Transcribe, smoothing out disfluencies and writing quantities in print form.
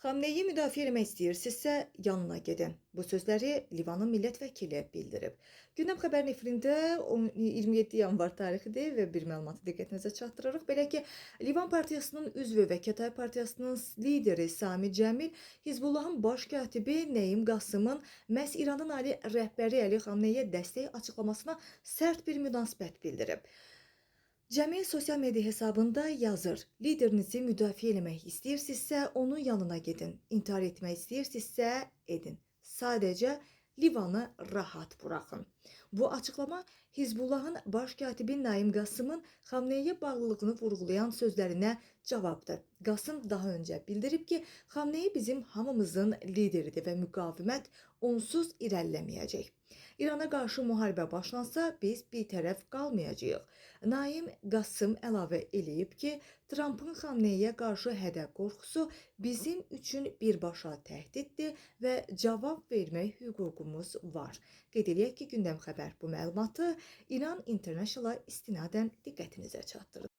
Xamneyi müdafiə etmək istəyirsinizsə, yanına gedin. Bu sözləri Livanın millət vəkili bildirib. Gündəm xəbərin efirində 27 yanvar tarixidir və bir məlumatı diqqətinizə çatdırırıq. Belə ki, Livan partiyasının üzvü və Kətay partiyasının lideri Sami Cəmil Hizbullahın baş katibi Nəyim Qasımın məhz İranın ali rəhbəri Əli Xamneyə dəstək açıqlamasına sərt bir münasibət bildirib. Cəmil sosial media hesabında yazır: Liderinizi müdafiə etmək istəyirsinizsə, onun yanına gedin. İntihar etmək istəyirsinizsə, edin. Sadəcə Livanı rahat buraxın. Bu açıqlama Hizbullahın baş katibi Nəyim Qasımın Xamneyə bağlılığını vurğulayan sözlərinə cavabdır. Qasım daha öncə bildirib ki, Xamneyi bizim hamımızın lideridir və müqavimət onsuz irəliləməyəcək. İrana qarşı müharibə başlansa, biz bitərəf qalmayacağıq. Nəyim Qasım əlavə eləyib ki, Trampın Xamneyə qarşı hədər qorxusu bizim üçün birbaşa təhdiddir və cavab vermək hüququmuz var. Qeyd eləyək ki, Gündəm xəbər bu məlumatı İran International istinadən diqqətinizə çatdırdı.